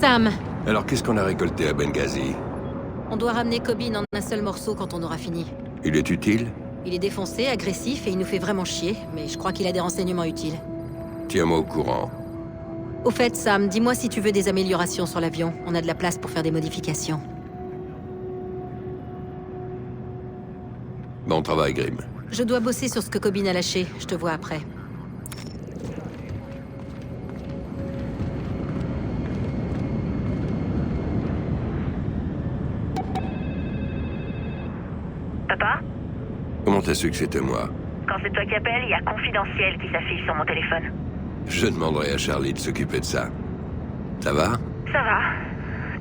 Sam, Alors qu'est-ce qu'on a récolté à Benghazi? on doit ramener Cobbin en un seul morceau quand on aura fini. Il est utile? Il est défoncé, agressif et il nous fait vraiment chier, mais je crois qu'il a des renseignements utiles. Tiens-moi au courant. Au fait, Sam, dis-moi si tu veux des améliorations sur l'avion. On a de la place pour faire des modifications. Bon travail, Grim. Je dois bosser sur ce que Cobbin a lâché. Je te vois après. Papa? Comment t'as su que c'était moi? Quand c'est toi qui appelles, il y a confidentiel qui s'affiche sur mon téléphone. Je demanderai à Charlie de s'occuper de ça. Ça va? Ça va.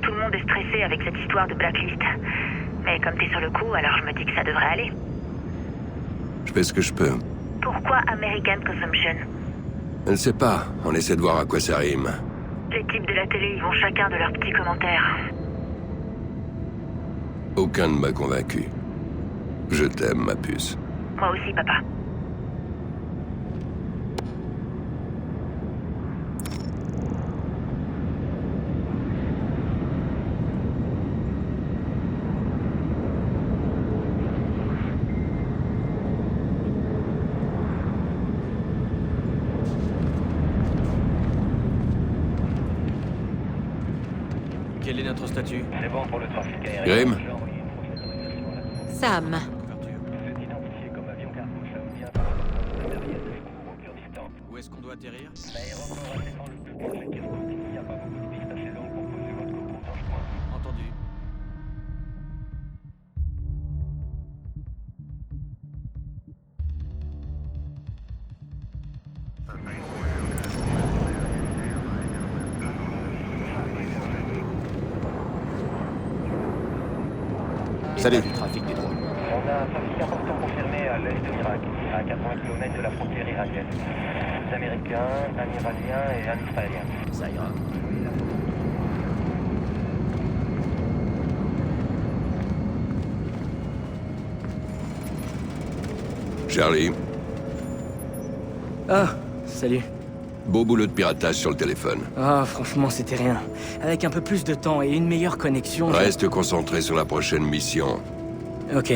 Tout le monde est stressé avec cette histoire de blacklist. Mais comme t'es sur le coup, alors je me dis que ça devrait aller. Je fais ce que je peux. Pourquoi American Consumption? Je ne sais pas. On essaie de voir à quoi ça rime. Les types de la télé, ils vont chacun de leurs petits commentaires. Aucun ne m'a convaincu. Je t'aime, ma puce. Moi aussi, papa. Quel est notre statut? C'est bon pour le trafic aérien. Grim? Sam, C'est identifié comme avion cartouche saoudien matériel de secours au Kurdistan. Où est-ce qu'on doit atterrir? L'aéroport atteignant le plus proche est Kirkuk. Il n'y a pas beaucoup de pistes assez longues pour poser votre cocon dans ce coin. Entendu. Salut. Du trafic des drones. On a un trafic important confirmé à l'est de l'Irak, à 80 km de la frontière irakienne. Des Américains, un Iranien et un Israélien. Ça ira. Charlie, Ah, salut. beau boulot de piratage sur le téléphone. Ah, franchement, c'était rien. Avec un peu plus de temps et une meilleure connexion... Reste concentré sur la prochaine mission. Ok.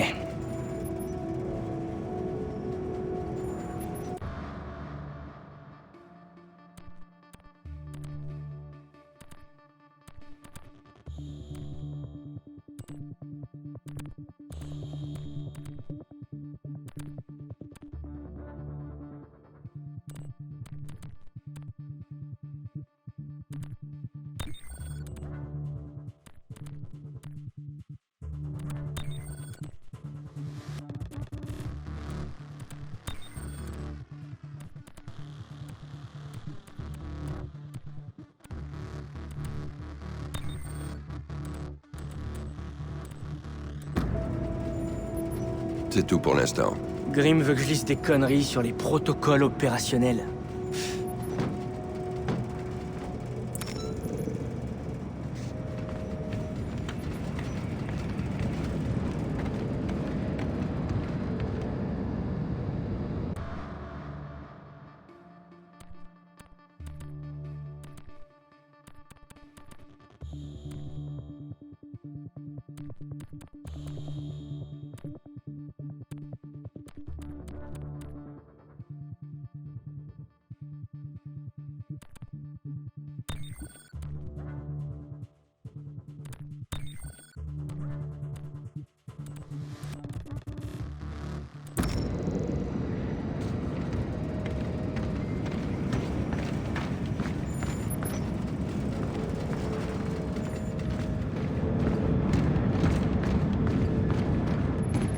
C'est tout pour l'instant. Grim veut que je lise des conneries sur les protocoles opérationnels.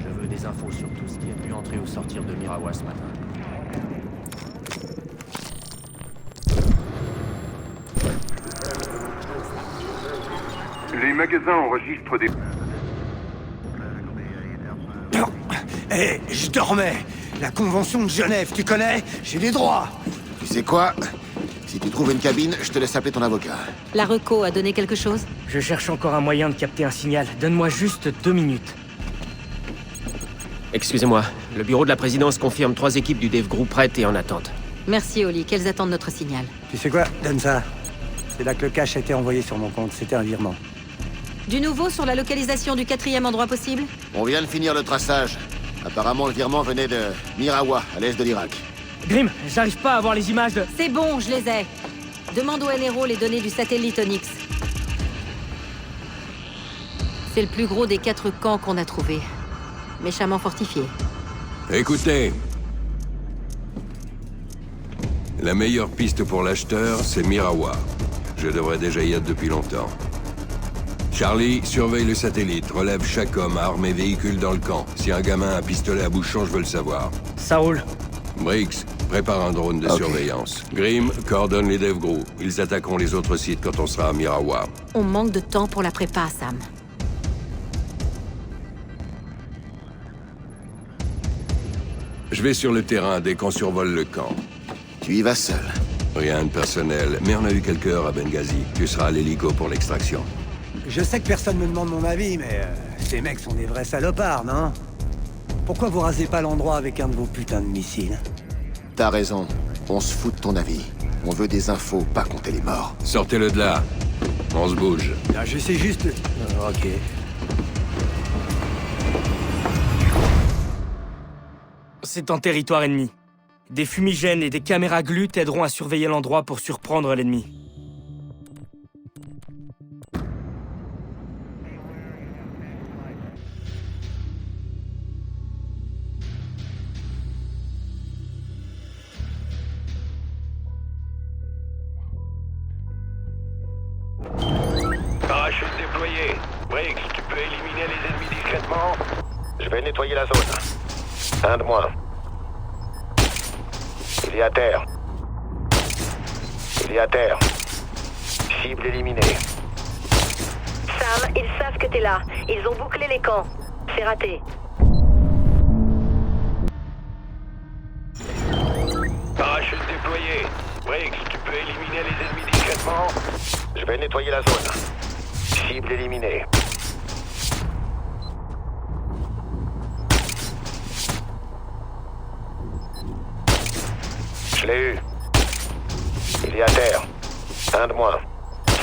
Je veux des infos sur tout ce qui a pu entrer ou sortir de Mirawa ce matin. Les magasins enregistrent des... Hé, je dormais. La convention de Genève, tu connais? J'ai des droits. Tu sais quoi? Si tu trouves une cabine, je te laisse appeler ton avocat. la reco a donné quelque chose? Je cherche encore un moyen de capter un signal. Donne-moi juste 2 minutes. Excusez-moi, le bureau de la présidence confirme 3 équipes du Dev Group prêtes et en attente. Merci, Oli. Qu'elles attendent notre signal. Tu sais quoi? Donne ça. C'est là que le cash a été envoyé sur mon compte. C'était un virement. Du nouveau sur la localisation du 4e endroit possible? On vient de finir le traçage. Apparemment, le virement venait de Mirawa, à l'est de l'Irak. Grim, j'arrive pas à voir les images de... C'est bon, je les ai. Demande au NRO les données du satellite Onyx. C'est le plus gros des 4 camps qu'on a trouvés. Méchamment fortifié. Écoutez. La meilleure piste pour l'acheteur, c'est Mirawa. Je devrais déjà y être depuis longtemps. Charlie, surveille le satellite, relève chaque homme, arme et véhicule dans le camp. Si un gamin a un pistolet à bouchon, je veux le savoir. Ça roule. Briggs, prépare un drone de surveillance. Grim, coordonne les DevGru. Ils attaqueront les autres sites quand on sera à Mirawa. On manque de temps pour la prépa, Sam. Je vais sur le terrain dès qu'on survole le camp. Tu y vas seul. Rien de personnel, mais on a eu quelques heures à Benghazi. Tu seras à l'hélico pour l'extraction. Je sais que personne me demande mon avis, mais ces mecs sont des vrais salopards, non? Pourquoi vous rasez pas l'endroit avec un de vos putains de missiles? T'as raison. On se fout de ton avis. On veut des infos, pas compter les morts. Sortez-le de là. On se bouge. Ah, je sais juste... ok. C'est en territoire ennemi. Des fumigènes et des caméras glues t'aideront à surveiller l'endroit pour surprendre l'ennemi. Parachute déployé. Briggs, tu peux éliminer les ennemis discrètement? Je vais nettoyer la zone. Un de moins. Il est à terre. Il est à terre. Cible éliminée. Sam, ils savent que t'es là. Ils ont bouclé les camps. C'est raté. Parachute déployé. Briggs, tu peux éliminer les ennemis discrètement? Je vais nettoyer la zone. Cible éliminée. Je l'ai eu. Il est à terre. Un de moins.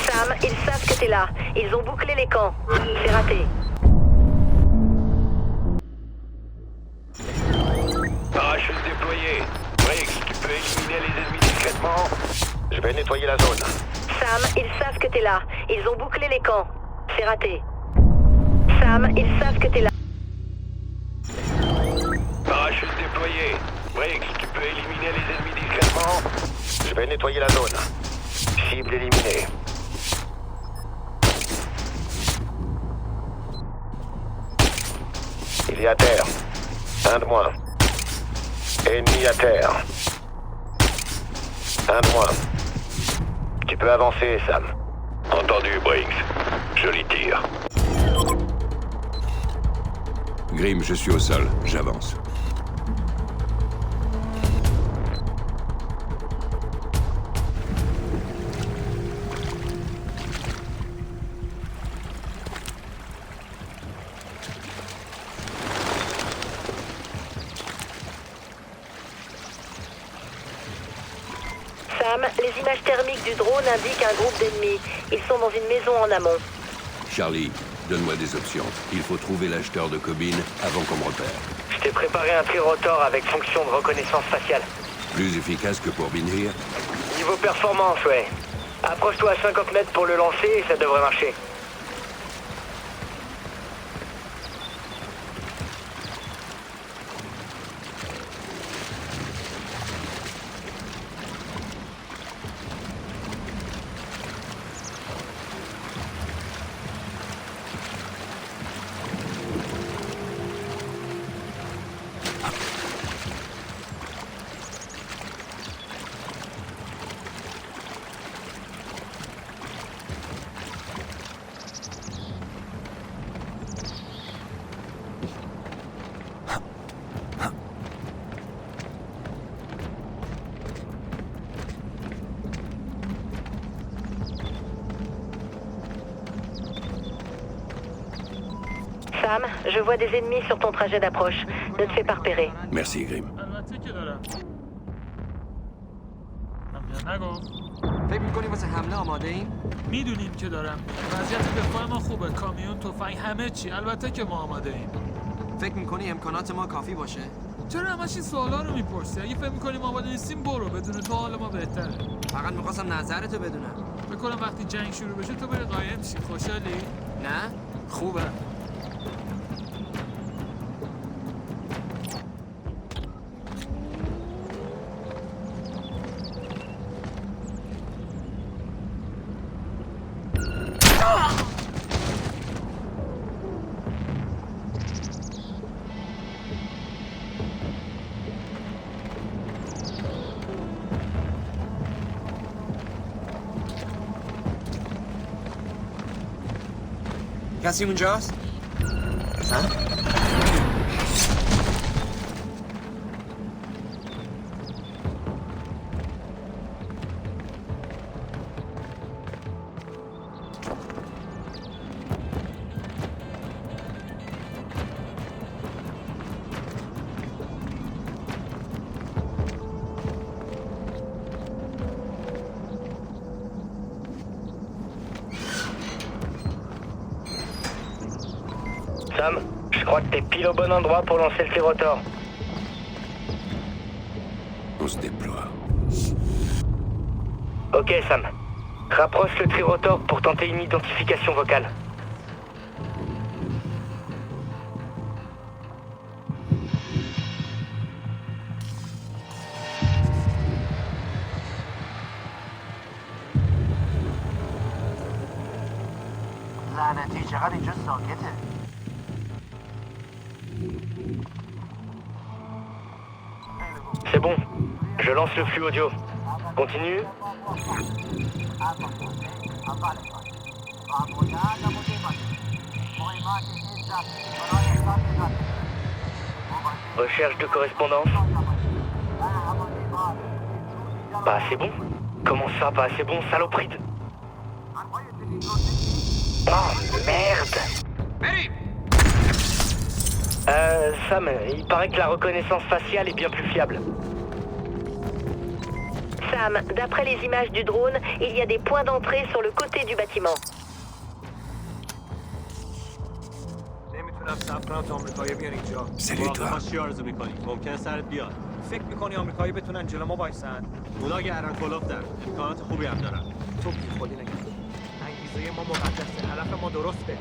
Sam, ils savent que t'es là. Ils ont bouclé les camps. C'est raté. Parachute déployé. Briggs, tu peux éliminer les ennemis discrètement? Je vais nettoyer la zone. Sam, ils savent que t'es là. Ils ont bouclé les camps. C'est raté. Sam, ils savent que t'es là. Parachute déployé. Briggs, tu peux éliminer les ennemis discrètement? Je vais nettoyer la zone. Cible éliminée. Il est à terre. Un de moins. Ennemi à terre. Un de moins. Tu peux avancer, Sam. Entendu, Briggs. Joli tir. Grim, je suis au sol. J'avance. Sam, les images thermiques du drone indiquent un groupe d'ennemis. Ils sont dans une maison en amont. Charlie, donne-moi des options. Il faut trouver l'acheteur de Cobine avant qu'on me repère. Je t'ai préparé un trirotor avec fonction de reconnaissance faciale. Plus efficace que pour Binhir? Niveau performance, ouais. Approche-toi à 50 mètres pour le lancer et ça devrait marcher. Sam, je vois des ennemis sur ton trajet d'approche. Ne te fais pas repérer. Merci, Grim. اینا نگو. فکر میکنی واسه حمله آماده ایم؟ میدونیم که دارم. وضعیت دفاع ما خوبه. کامیون، تفنگ، همه چی. البته که ما آماده ایم. فکر میکنی امکانات ما کافی باشه؟ چرا همش این سوالا رو میپرسی؟ اگه فکر میکنی ما آماده نیستیم برو، بدون تو حال ما بهتره. فقط میخواستم نظرتو بدونم. فکر کنم وقتی جنگ شروع بشه تو بری قایم شی. خوشحالی؟ نه؟ خوبه. کسی اونجاست؟ ها؟ Sam, je crois que t'es pile au bon endroit pour lancer le Tyrotor. On se déploie. Ok, Sam. Rapproche le Tyrotor pour tenter une identification vocale. لعنتی چقدر اینجا ساکته. C'est bon. Je lance le flux audio. Continue. Recherche de correspondance. Pas assez bon? Comment ça, pas assez bon, saloperie de... Oh, merde! Sam, il paraît que la reconnaissance faciale est bien plus fiable. Sam, d'après les images du drone, il y a des points d'entrée sur le côté du bâtiment. Salut toi. ممکنه سرت بیاد. فکر میکنی آمریکایی بتونن جلو ما وایسن؟ اونا گردن کلفتن. امکانات خوبی هم دارن. تو بی خودی نگه. انگیزه ما مقدسه. هدف ما درسته.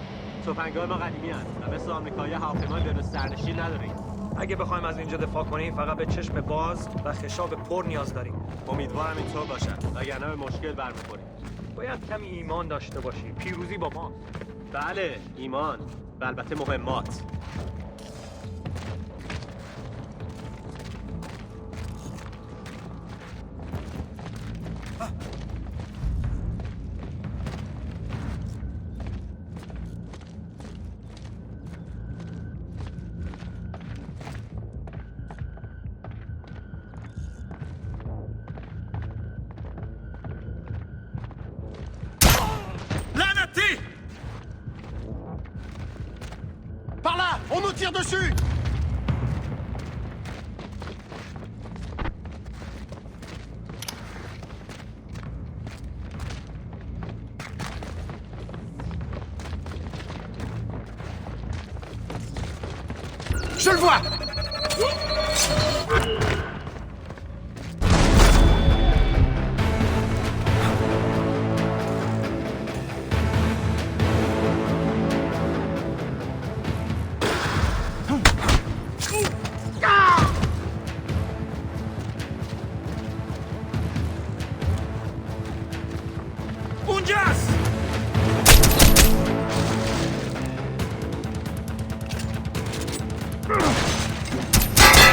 تفنگ‌های ما قدیمی هست و مثل آمریکایی هواپیما بدون سرنشین نداریم. اگه بخوایم از اینجا دفاع کنیم فقط به چشم باز و خشاب پر نیاز داریم. امیدوارم اینطور باشه. وگرنه به مشکل برمیخوریم. باید کمی ایمان داشته باشی. پیروزی با ما. بله، ایمان. و البته مهمات. Par là! On nous tire dessus! Je le vois! اونجاست!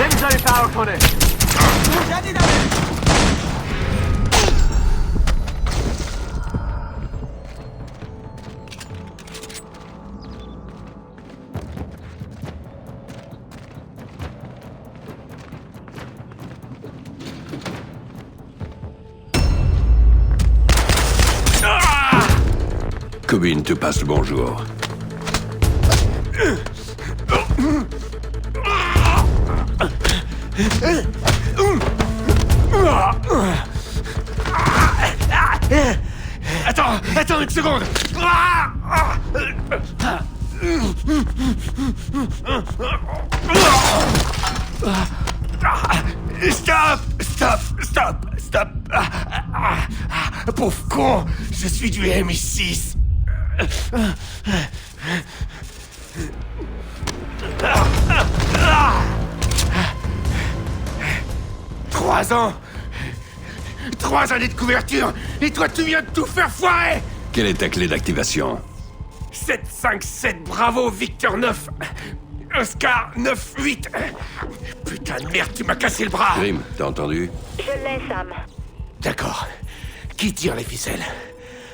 نمیذاری فرار کنه. Cobine te passe le bonjour. Attends une seconde. Stop. Pauvre con, je suis du MI6. 3 ans. 3 années de couverture, et toi tu viens de tout faire foirer. Quelle est ta clé d'activation? 757 Bravo Victor 9 Oscar 9-8. Putain de merde, tu m'as cassé le bras. Grim, t'as entendu? Je l'ai, Sam. D'accord. Qui tire les ficelles?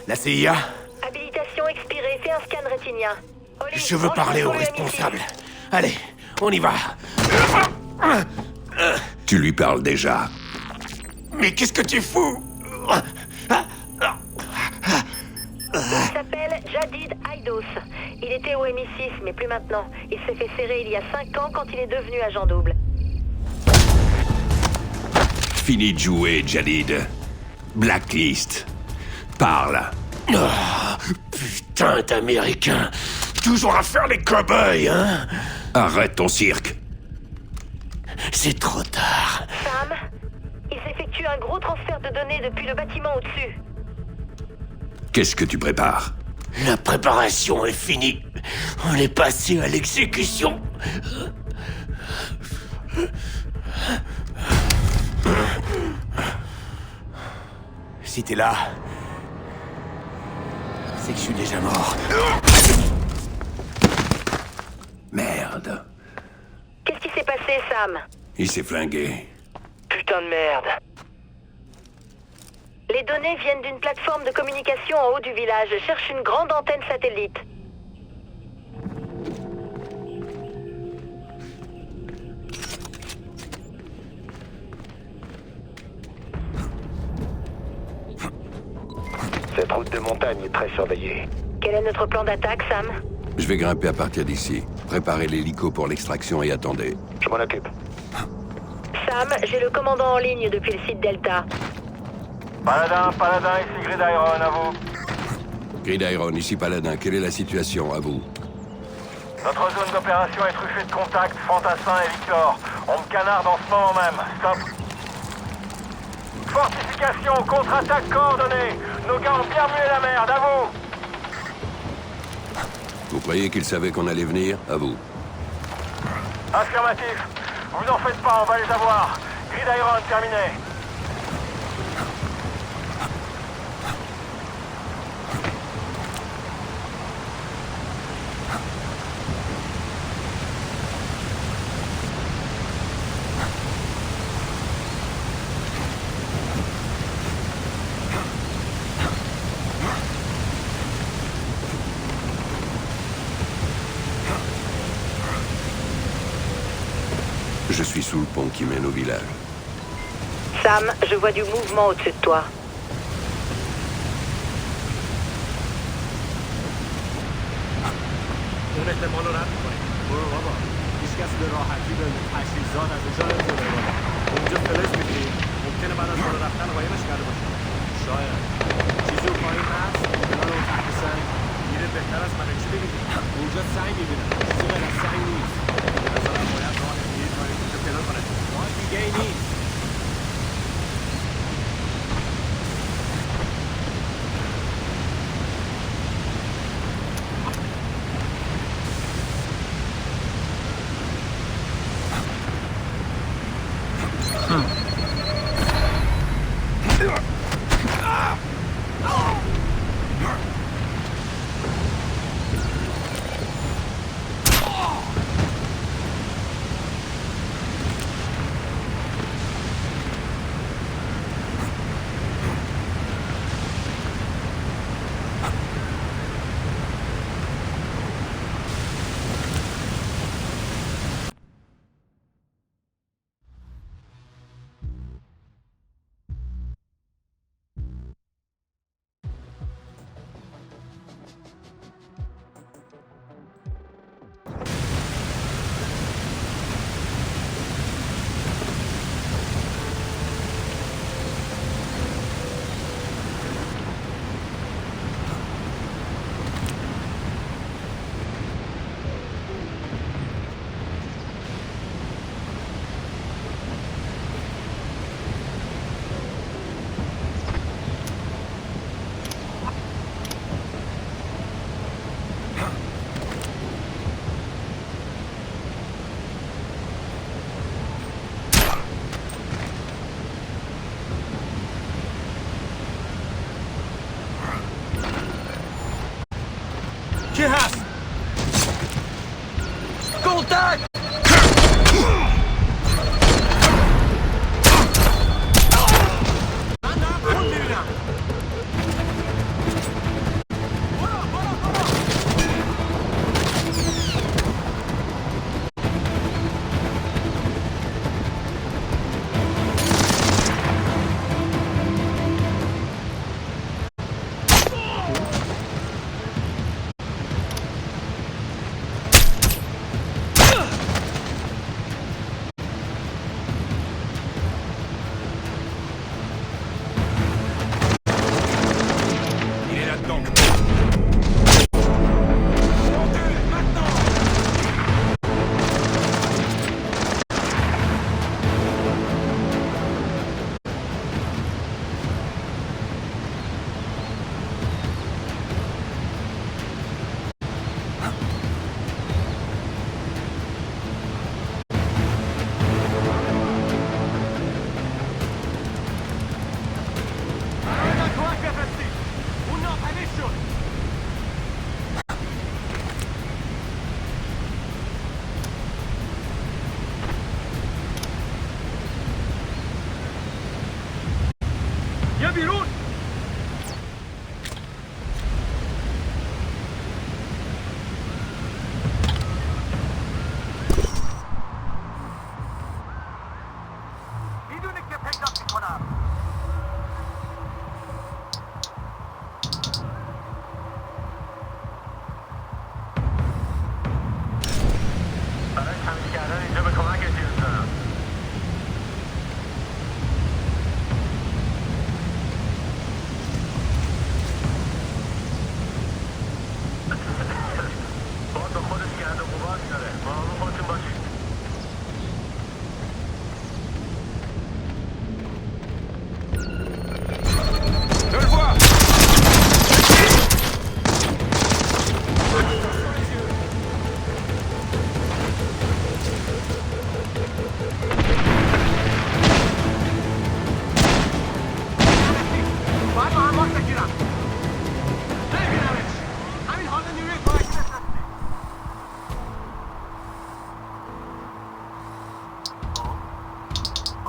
La CIA? Habilitation expirée, fais un scan rétinien. Holly, Je veux parler au responsable. Allez, on y va. Tu lui parles déjà. Mais qu'est-ce que tu fous? Il s'appelle Jadid Aidos. Il était au MI6, mais plus maintenant. Il s'est fait serrer il y a 5 ans quand il est devenu agent double. Fini de jouer, Jadid. Blacklist. Parle. Putain d'Américain. Toujours à faire les cow-boys, hein? Arrête ton cirque. C'est trop tard. Sam, il s'effectue un gros transfert de données depuis le bâtiment au-dessus. Qu'est-ce que tu prépares? La préparation est finie. On est passé à l'exécution. Si t'es là, c'est que je suis déjà mort. Merde. Qu'est-ce qui s'est passé, Sam? Il s'est flingué. Putain de merde. Les données viennent d'une plateforme de communication en haut du village. Je cherche une grande antenne satellite. Cette route de montagne est très surveillée. Quel est notre plan d'attaque, Sam? Je vais grimper à partir d'ici. Préparez l'hélico pour l'extraction et attendez. Je m'en occupe. Sam, j'ai le commandant en ligne depuis le site Delta. Paladin, ici Grid Iron, à vous. Grid Iron, ici Paladin. Quelle est la situation, à vous? Notre zone d'opération est truffée de contacts, Fantassin et Victor. On me canarde en ce moment même. Stop. Fortification, contre-attaque coordonnée. Nos gars ont bien mué la merde, à vous. Vous croyez qu'ils savaient qu'on allait venir? À vous. Affirmatif. Vous en faites pas, on va les avoir. Grid Iron, terminé. Je suis sous le pont qui mène au village. Sam, je vois du mouvement au-dessus de toi. اون احتمال رو رد می‌کنیم. برو بابا. هیچکس به راحتی به تجهیزات از اونجا نمی‌تونه بره بالا. اونجا فلز می‌گیریم. ممکنه بعد از بالا رفتن قایمش کرده باشه. شاید. چیزی اون پایین هست. کنار اون تحت سنگ. میره بهتر از من چی ببینیم. اونجا سنگ می‌بینم. چیزی غیر از سنگ نیست. مثلا باید راه دیگه‌ای کاری اونجا پیدا کنه. راه دیگه‌ای نیست.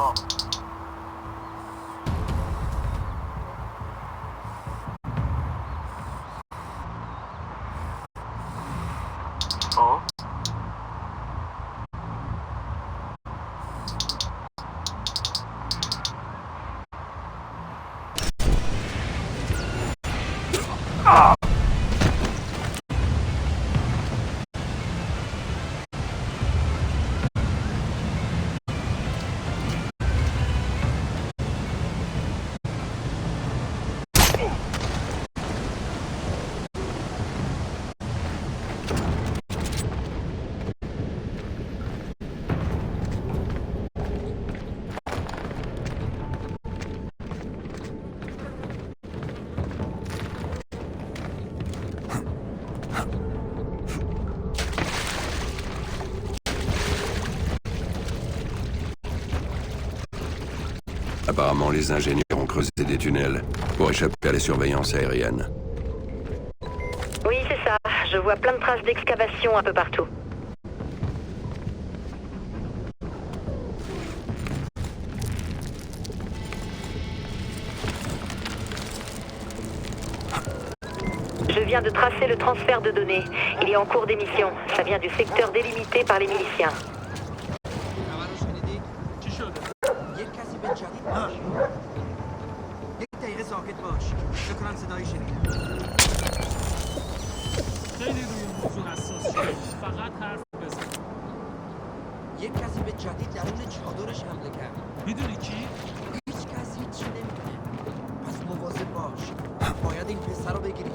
Oh. Oh. Apparemment, les ingénieurs ont creusé des tunnels pour échapper à la surveillance aérienne. Oui, c'est ça. Je vois plein de traces d'excavation un peu partout. Je viens de tracer le transfert de données. Il est en cours d'émission. Ça vient du secteur délimité par les miliciens. خیلی روی موضوع حساس شد. فقط حرف بزن. یک کسی به جدید درون چادرش حمله کرد. میدونی کی؟ هیچ کسی هیچی نمیدونه. پس مواظب باش. باید این پسر رو بگیری.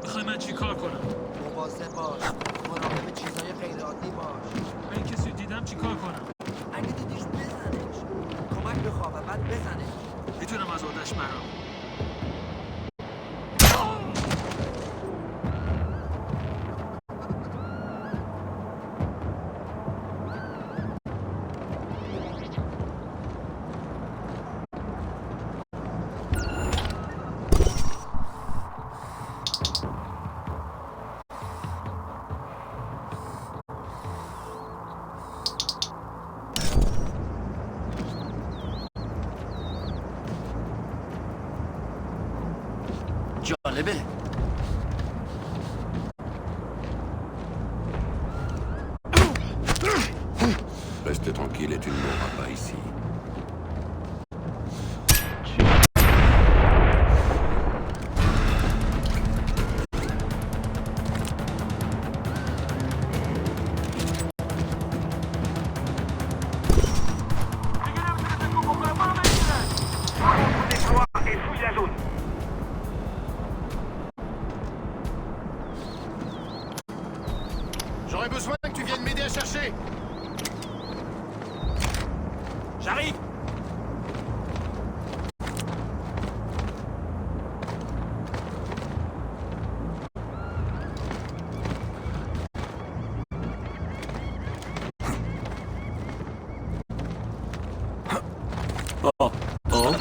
میخوای من چی کار کنم؟ مواظب باش. مراقب چیزای غیر عادی باش. من کسی دیدم چی کار کنم؟ اگه دیدیش بزنش. کمک بخواه و بعد بزنش. میتونم از آدش برام. جالبه. Reste tranquille et tu ne mourras pas ici. J'aurais besoin que tu viennes m'aider à chercher. J'arrive! Oh. Oh.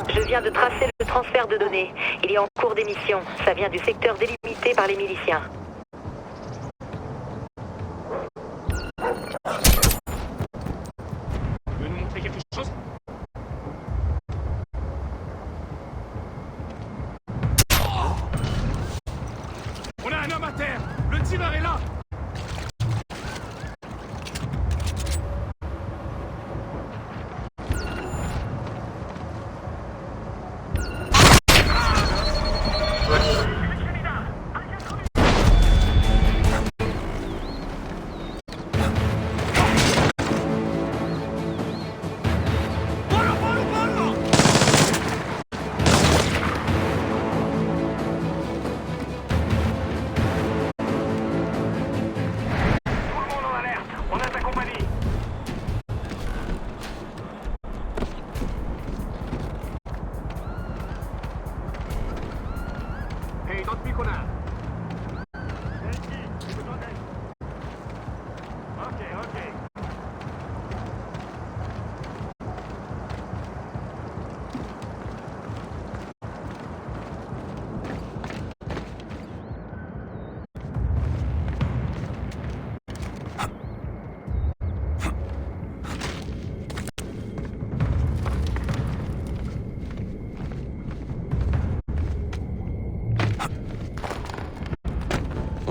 Je viens de tracer le transfert de données. Il est en cours d'émission. Ça vient du secteur délimité par les miliciens. Tu veux nous montrer quelque chose? On a un homme à terre! Le tireur est là!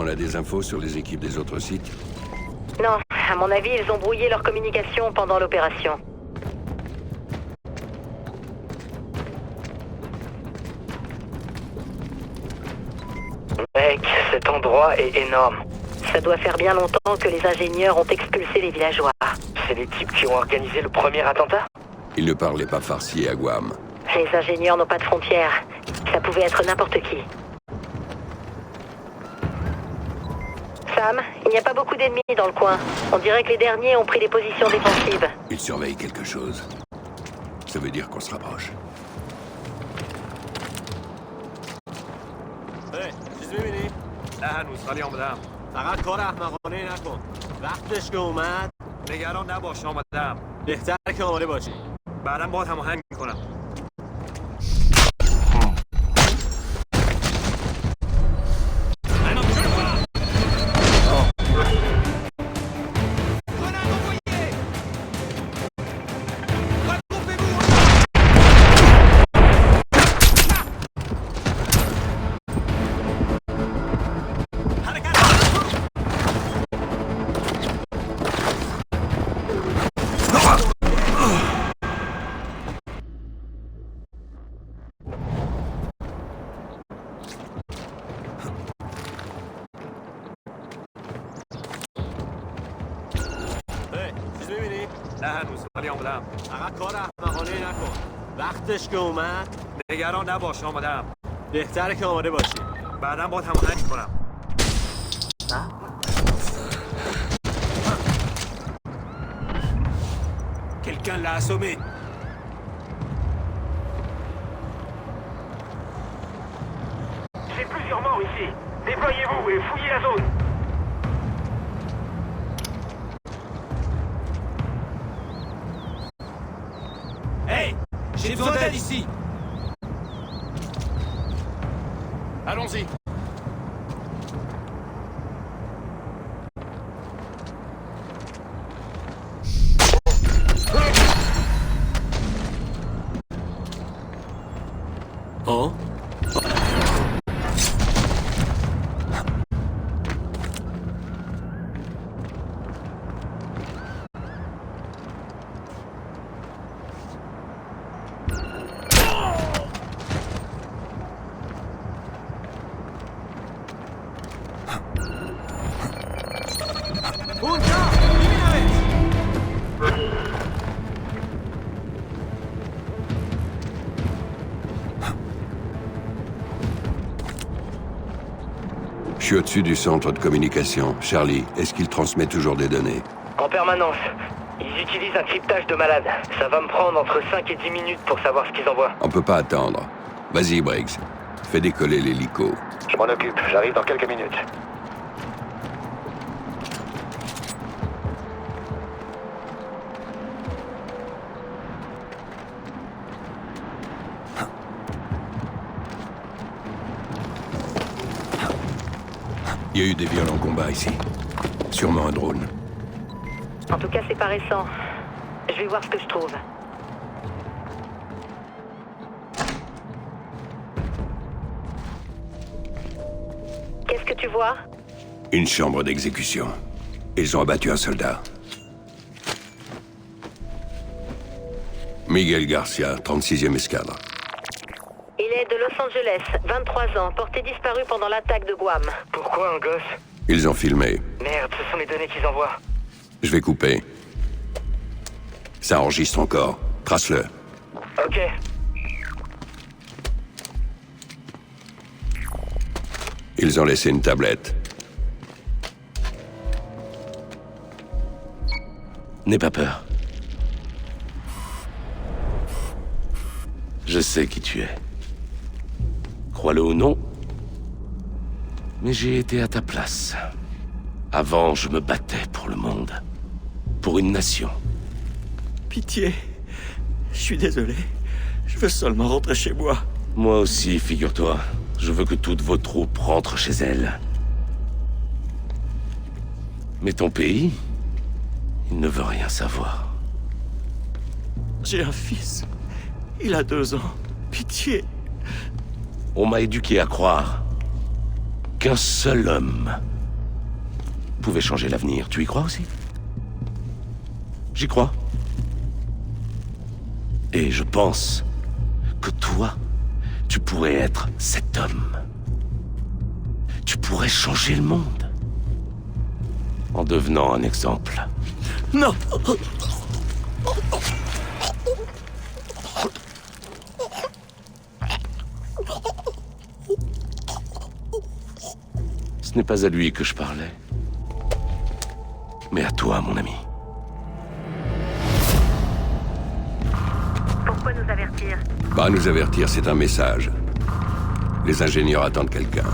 On a des infos sur les équipes des autres sites? Non, à mon avis, ils ont brouillé leur communication pendant l'opération. Mec, cet endroit est énorme. Ça doit faire bien longtemps que les ingénieurs ont expulsé les villageois. C'est les types qui ont organisé le premier attentat? Ils ne parlaient pas farci à Guam. Les ingénieurs n'ont pas de frontières. Ça pouvait être n'importe qui. Sam, il n'y a pas beaucoup d'ennemis dans le coin. On dirait que les derniers ont pris des positions défensives. Ils surveillent quelque chose. Ça veut dire qu'on se rapproche. چیزی می‌بینی؟ نه هنوز ولی آمدم. فقط کار احمقانه نکن. وقتش که اومد نگران نباش آمدم. بهتره که آماده باشی. بعداً باهات هماهنگ می‌کنم. نه هنوز ولی آمدم. فقط کار احمقانه نکن. وقتش که اومد نگران نباش آمدم. بهتره که آماده باشی. بعداً باهات هماهنگ می‌کنم. Quelqu'un l'a assommé. J'ai plusieurs morts ici. Déployez-vous et fouillez la zone. Hey, j'ai besoin d'aide ici. Allons-y. Oh? Je suis au-dessus du centre de communication. Charlie, est-ce qu'il transmet toujours des données? En permanence. Ils utilisent un cryptage de malade. Ça va me prendre entre 5 et 10 minutes pour savoir ce qu'ils envoient. On peut pas attendre. Vas-y, Briggs. Fais décoller l'hélico. Je m'en occupe, j'arrive dans quelques minutes. Il y a eu des violents combats ici. Sûrement un drone. En tout cas, c'est pas récent. Je vais voir ce que je trouve. Qu'est-ce que tu vois? Une chambre d'exécution. Ils ont abattu un soldat. Miguel Garcia, 36e escadre. Il est de Los Angeles, 23 ans, porté disparu pendant l'attaque de Guam. Pourquoi un gosse? Ils ont filmé. Merde, ce sont les données qu'ils envoient. Je vais couper. Ça enregistre encore. Trace-le. Ok. Ils ont laissé une tablette. N'aie pas peur. Je sais qui tu es. Crois-le ou non, mais j'ai été à ta place. Avant, je me battais pour le monde. Pour une nation. Pitié. Je suis désolé. Je veux seulement rentrer chez moi. Moi aussi, figure-toi. Je veux que toutes vos troupes rentrent chez elles. Mais ton pays, il ne veut rien savoir. J'ai un fils. Il a 2 ans. Pitié. On m'a éduqué à croire qu'un seul homme pouvait changer l'avenir. Tu y crois aussi? J'y crois. Et je pense que toi, tu pourrais être cet homme. Tu pourrais changer le monde. En devenant un exemple. Non! Ce n'est pas à lui que je parlais. Mais à toi, mon ami. Pourquoi nous avertir? Pas nous avertir, c'est un message. Les ingénieurs attendent quelqu'un.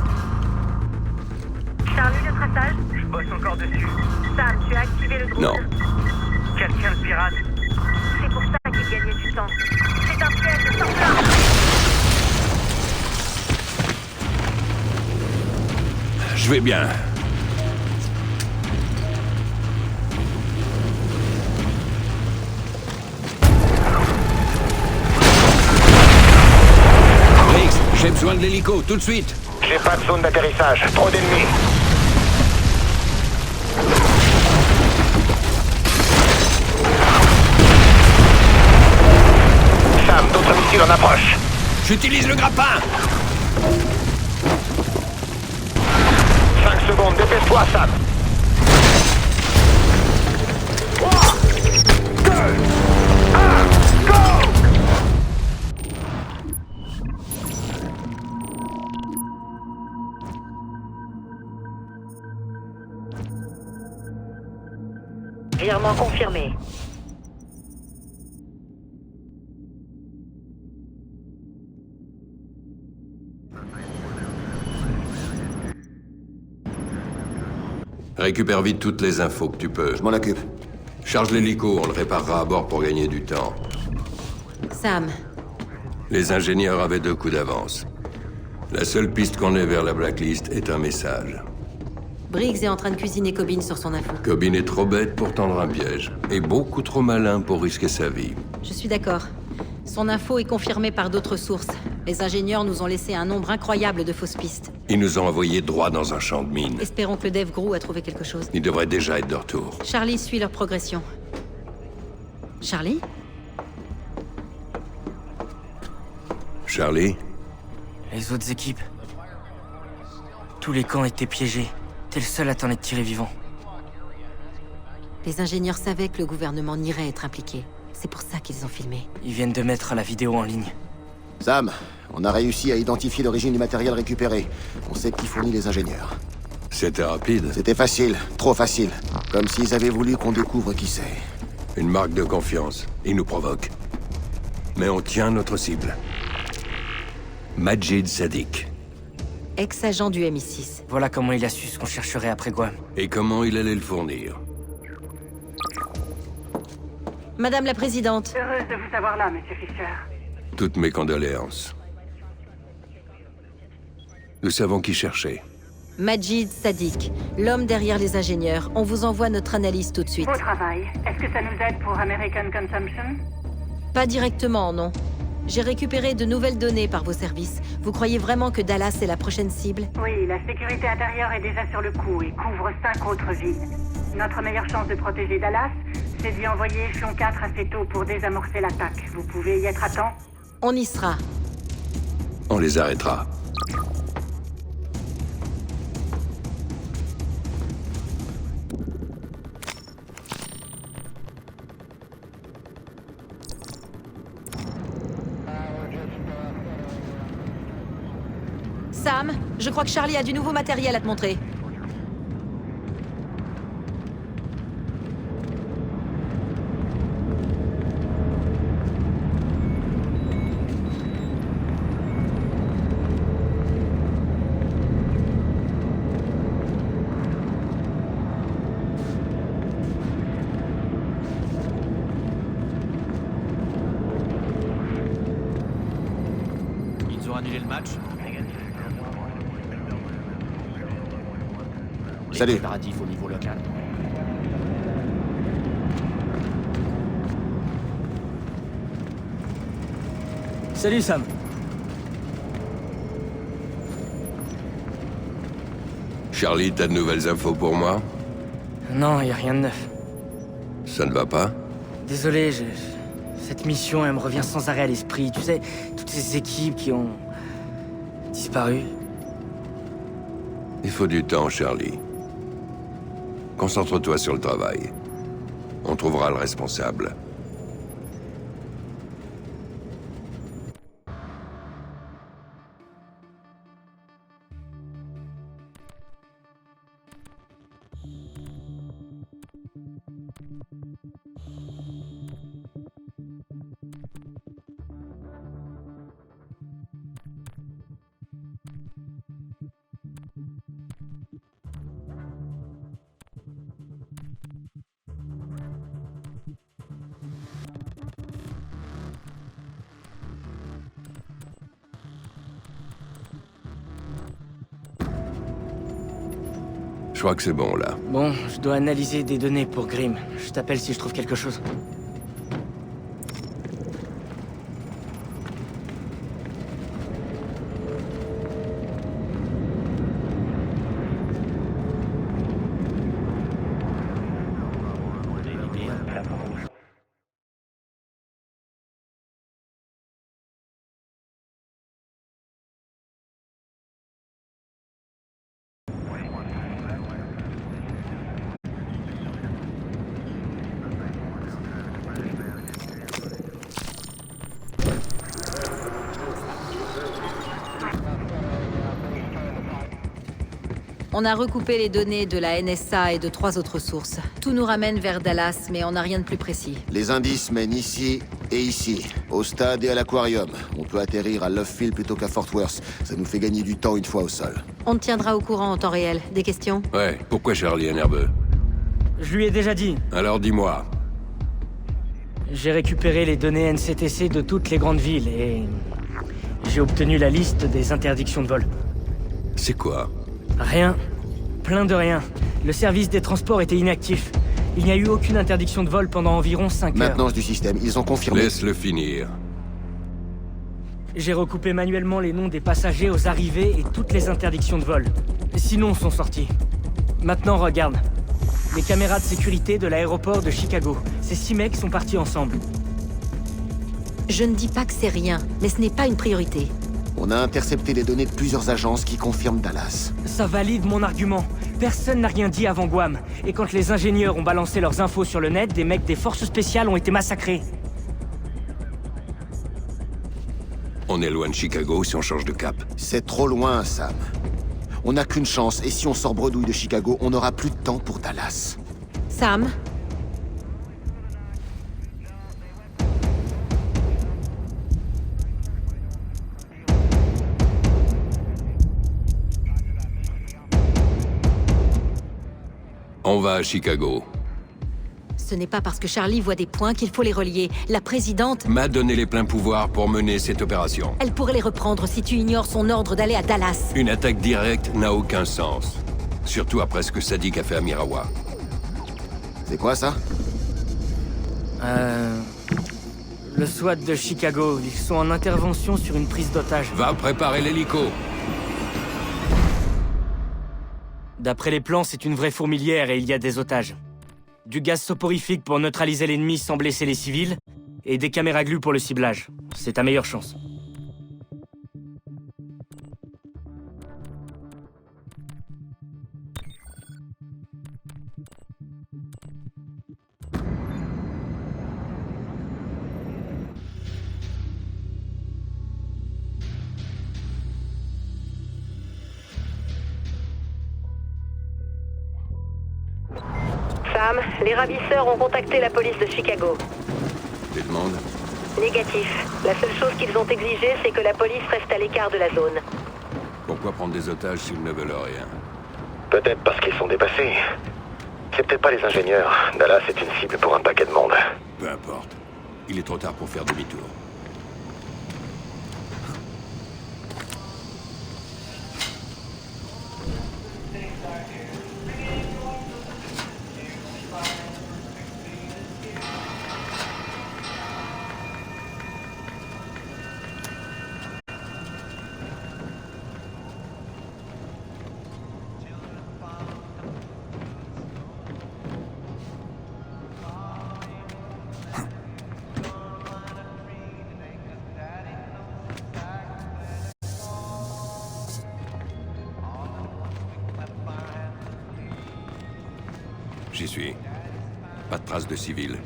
Charlie, le traçage? Je bosse encore dessus. Sam, tu as activé le drone? Non. Quelqu'un de pirate. C'est pour ça qu'il gagnait du temps. C'est un piège, sors-là! Je vais bien. Briggs, j'ai besoin de l'hélico, tout de suite. J'ai pas de zone d'atterrissage. Trop d'ennemis. Sam, d'autres missiles en approche. J'utilise le grappin. 5 secondes, dépêche-toi, Sam. 3, 2, 1, go! Virement confirmé. Récupère vite toutes les infos que tu peux. Je m'en occupe. Charge l'hélico, on le réparera à bord pour gagner du temps. Sam, Les ingénieurs avaient 2 coups d'avance. La seule piste qu'on ait vers la blacklist est un message. Briggs est en train de cuisiner Cobbin sur son info. Cobbin est trop bête pour tendre un piège, et beaucoup trop malin pour risquer sa vie. Je suis d'accord. Son info est confirmée par d'autres sources. Les ingénieurs nous ont laissé un nombre incroyable de fausses pistes. Ils nous ont envoyés droit dans un champ de mine. Espérons que le Dev Grou a trouvé quelque chose. Ils devraient déjà être de retour. Charlie suit leur progression. Charlie? Charlie? Les autres équipes. Tous les camps étaient piégés. T'es le seul à t'en être tiré vivant. Les ingénieurs savaient que le gouvernement n'irait être impliqué. C'est pour ça qu'ils ont filmé. Ils viennent de mettre la vidéo en ligne. Sam, on a réussi à identifier l'origine du matériel récupéré. On sait qui fournit les ingénieurs. C'était rapide. C'était facile, trop facile. Comme s'ils avaient voulu qu'on découvre qui c'est. Une marque de confiance. Ils nous provoquent. Mais on tient notre cible. Majid Sadiq. Ex-agent du MI6. Voilà comment il a su ce qu'on chercherait après Guam. Et comment il allait le fournir. Madame la Présidente. Heureuse de vous avoir là, Monsieur Fisher. Toutes mes condoléances. Nous savons qui chercher. Majid Sadiq, l'homme derrière les ingénieurs. On vous envoie notre analyse tout de suite. Beau travail. Est-ce que ça nous aide pour American Consumption? Pas directement, non. J'ai récupéré de nouvelles données par vos services. Vous croyez vraiment que Dallas est la prochaine cible? Oui, la sécurité intérieure est déjà sur le coup et couvre 5 autres villes. Notre meilleure chance de protéger Dallas, c'est d'y envoyer échelon 4 assez tôt pour désamorcer l'attaque. Vous pouvez y être à temps? On y sera. On les arrêtera. Sam, je crois que Charlie a du nouveau matériel à te montrer. Ils ont annulé le match. Salut. Impératif au niveau local. Salut Sam. Charlie, t'as de nouvelles infos pour moi? Non, y a rien de neuf. Ça ne va pas? Désolé, cette mission, elle me revient sans arrêt à l'esprit. Tu sais, toutes ces équipes qui ont... disparu. Il faut du temps, Charlie. Concentre-toi sur le travail. On trouvera le responsable. Je crois que c'est bon, là. Bon, je dois analyser des données pour Grim. Je t'appelle si je trouve quelque chose. On a recoupé les données de la NSA et de 3 autres sources. Tout nous ramène vers Dallas, mais on n'a rien de plus précis. Les indices mènent ici et ici, au stade et à l'aquarium. On peut atterrir à Love Field plutôt qu'à Fort Worth. Ça nous fait gagner du temps une fois au sol. On te tiendra au courant en temps réel. Des questions? Ouais, pourquoi Charlie est nerveux? Je lui ai déjà dit. Alors dis-moi. J'ai récupéré les données NCTC de toutes les grandes villes et... j'ai obtenu la liste des interdictions de vol. C'est quoi? Rien. Plein de rien. Le service des transports était inactif. Il n'y a eu aucune interdiction de vol pendant environ 5 heures. Maintenance du système, ils ont confirmé. Laisse-le finir. J'ai recoupé manuellement les noms des passagers aux arrivées et toutes les interdictions de vol. Sinon sont sortis. Maintenant, regarde. Les caméras de sécurité de l'aéroport de Chicago. Ces 6 mecs sont partis ensemble. Je ne dis pas que c'est rien, mais ce n'est pas une priorité. On a intercepté les données de plusieurs agences qui confirment Dallas. Ça valide mon argument. Personne n'a rien dit avant Guam. Et quand les ingénieurs ont balancé leurs infos sur le net, des mecs des forces spéciales ont été massacrés. On est loin de Chicago si on change de cap. C'est trop loin, Sam. On n'a qu'une chance, et si on sort bredouille de Chicago, on n'aura plus de temps pour Dallas. Sam? On va à Chicago. Ce n'est pas parce que Charlie voit des points qu'il faut les relier. La présidente... m'a donné les pleins pouvoirs pour mener cette opération. Elle pourrait les reprendre si tu ignores son ordre d'aller à Dallas. Une attaque directe n'a aucun sens. Surtout après ce que Sadiq a fait à Mirawa. C'est quoi ça? Le SWAT de Chicago. Ils sont en intervention sur une prise d'otage. Va préparer l'hélico. D'après les plans, c'est une vraie fourmilière et il y a des otages. Du gaz soporifique pour neutraliser l'ennemi sans blesser les civils, et des caméras glues pour le ciblage. C'est ta meilleure chance. Sam, les ravisseurs ont contacté la police de Chicago. Tu demandes? Négatif. La seule chose qu'ils ont exigée, c'est que la police reste à l'écart de la zone. Pourquoi prendre des otages s'ils ne veulent rien? Peut-être parce qu'ils sont dépassés. C'est peut-être pas les ingénieurs. Dallas est une cible pour un paquet de monde. Peu importe. Il est trop tard pour faire demi-tour. J'y suis. Pas de traces de civils.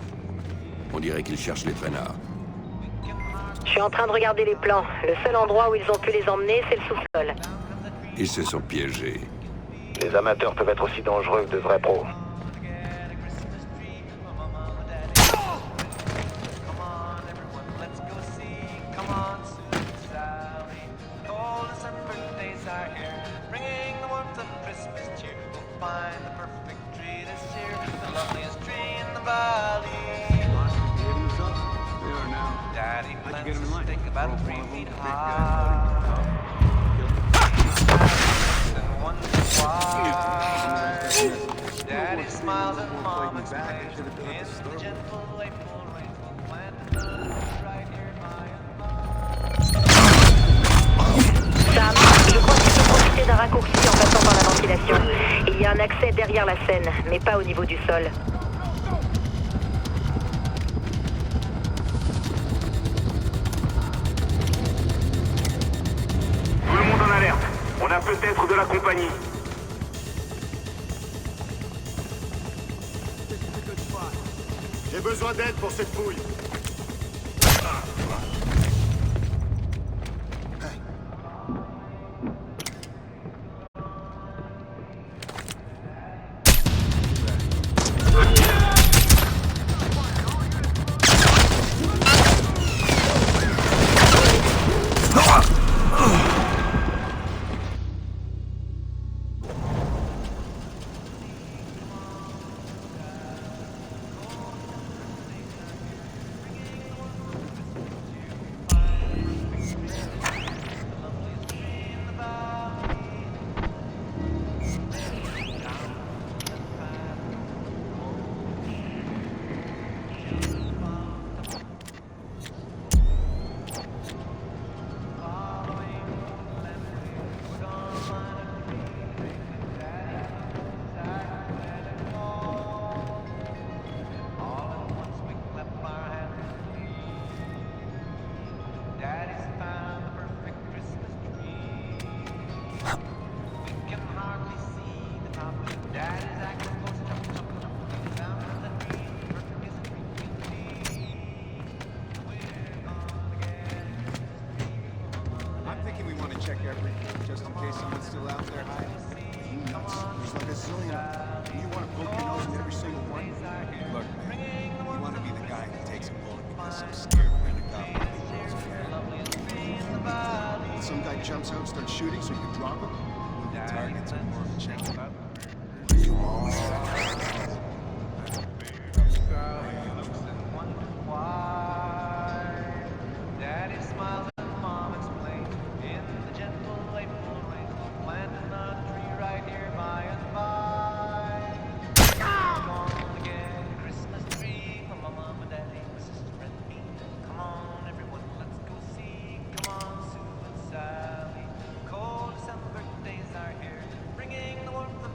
On dirait qu'ils cherchent les traînards. Je suis en train de regarder les plans. Le seul endroit où ils ont pu les emmener, c'est le sous-sol. Ils se sont piégés. Les amateurs peuvent être aussi dangereux que de vrais pros. Sam, je crois que tu peux profiter d'un raccourci en passant par la ventilation. Il y a un accès derrière la scène, mais pas au niveau du sol. Tout le monde en alerte. On a peut-être de la compagnie. J'ai besoin d'aide pour cette fouille. Some guy jumps out and starts shooting so you can drop him? The target's more of a chance. Daddy smiles and mom explains in the gentle April rain, planting a tree right here by us by. Come on again, Christmas tree for my mom and daddy, my sister and me. Come on everyone, let's go see. Come on Sue and Sally. Cold December days are here, bringing the warmth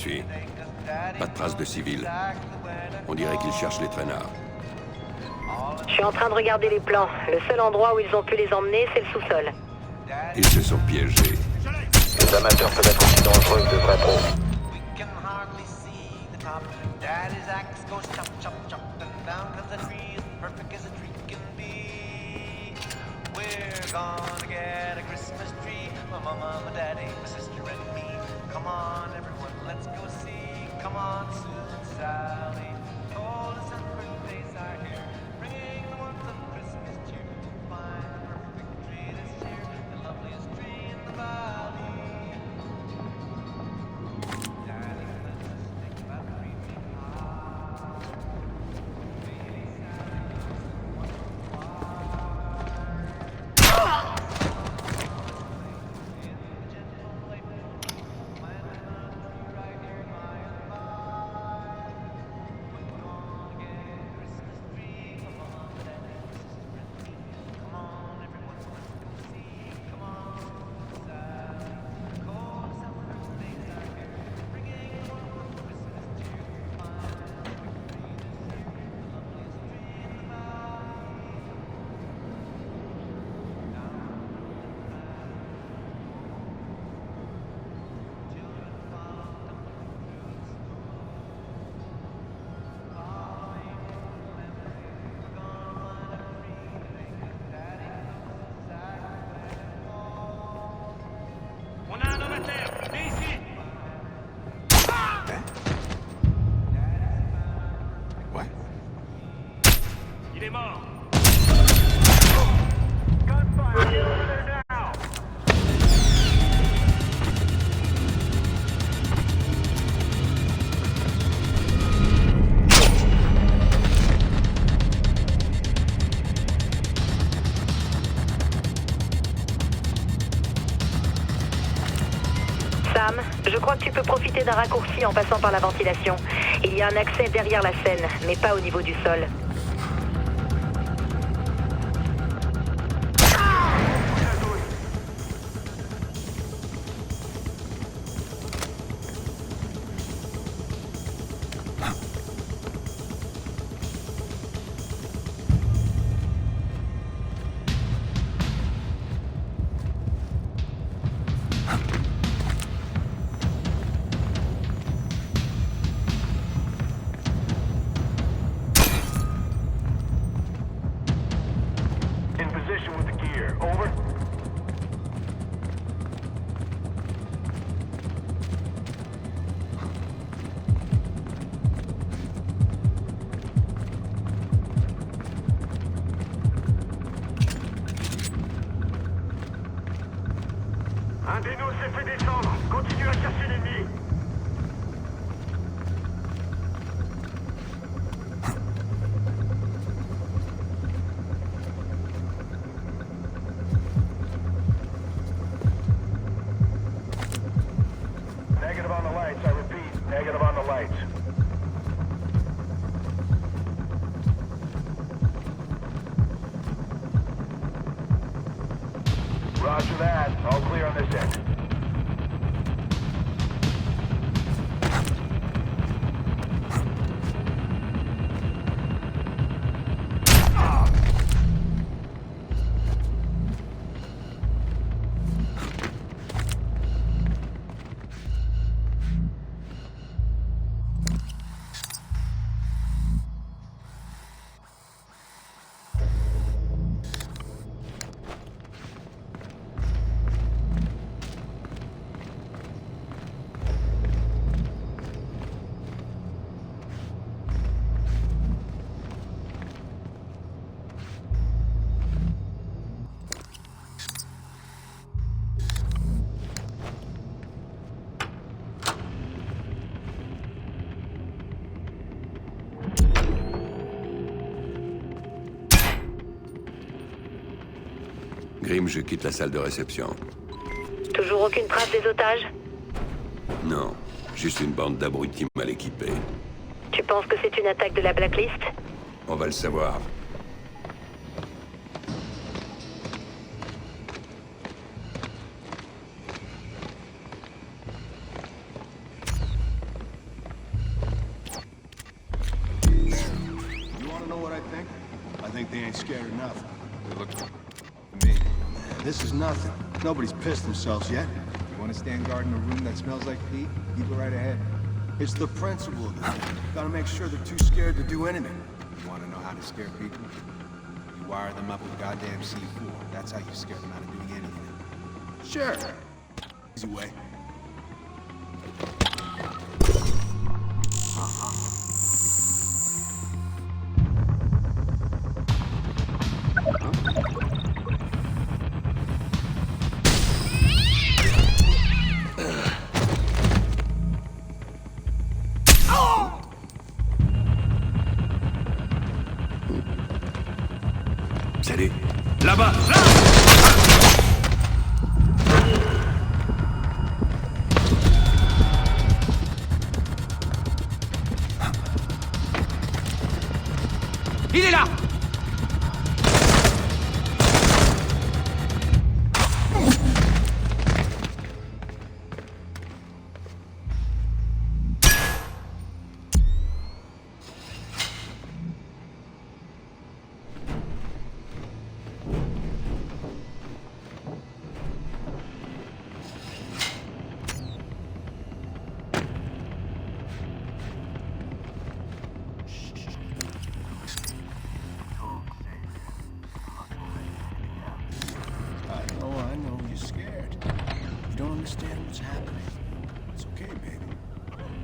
suis. Pas de traces de civils. On dirait qu'ils cherchent les traînards. Je suis en train de regarder les plans. Le seul endroit où ils ont pu les emmener, c'est le sous-sol. Ils se sont piégés. Les amateurs peuvent être aussi dangereux que de vrais pros. Daddy's axe goes chop, chop, chop, and down comes a tree as perfect as a tree can be. We're gonna get a Christmas tree, my mama, my daddy, my sister, and me. Come on, everyone, let's go see. Come on, Sue and Sally. Oh, December birthdays are here, bringing the warmth of Christmas cheer. Find the perfect tree this year, the loveliest tree in the valley. Il est mort. Sam, je crois que tu peux profiter d'un raccourci en passant par la ventilation. Il y a un accès derrière la scène, mais pas au niveau du sol. Un des nôtres s'est fait descendre. Continue à chercher l'ennemi. Negative on the lights, I repeat. Negative on the lights. Roger that. All clear on this end. Grim, je quitte la salle de réception. Toujours aucune trace des otages? Non, juste une bande d'abrutis mal équipés. Tu penses que c'est une attaque de la Blacklist? On va le savoir. I think they ain't scared enough. They look to me. This is nothing. Nobody's pissed themselves yet. You want to stand guard in a room that smells like pee? You go right ahead. It's the principle of it. Gotta make sure they're too scared to do anything. You want to know how to scare people? You wire them up with goddamn C4. That's how you scare them out of doing anything. Sure. Easy way. Salut. Là-bas! Là! Il est là! I know, you're scared. You don't understand what's happening. It's okay, baby.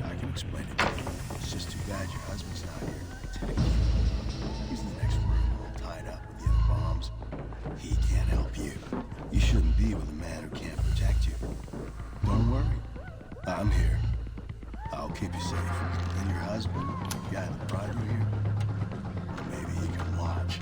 I can explain it. It's just too bad your husband's not here to protect you. He's in the next room, all tied up with the other bombs. He can't help you. You shouldn't be with a man who can't protect you. Don't worry. I'm here. I'll keep you safe. And your husband, the guy that brought you here, maybe he can watch.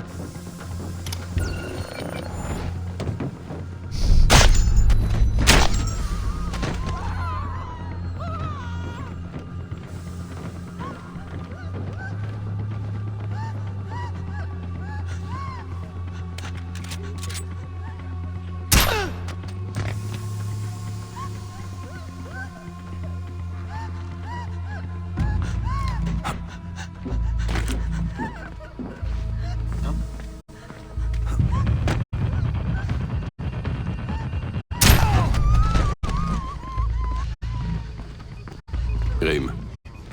Grim,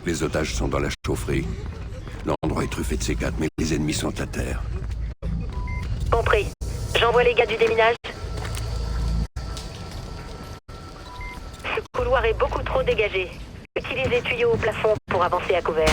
les otages sont dans la chaufferie. L'endroit est truffé de C4, mais les ennemis sont à terre. Compris. J'envoie les gars du déminage. Ce couloir est beaucoup trop dégagé. Utilise les tuyaux au plafond pour avancer à couvert.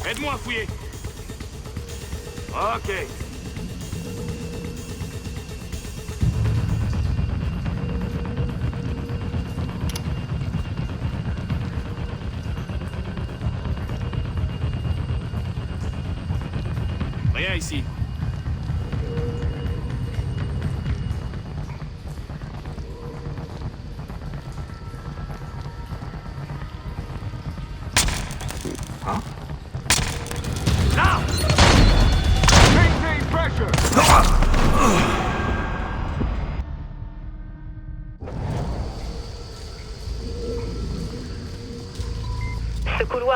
Aide-moi à fouiller. Ok. Rien ici. Hein? Là! Maintain pressure!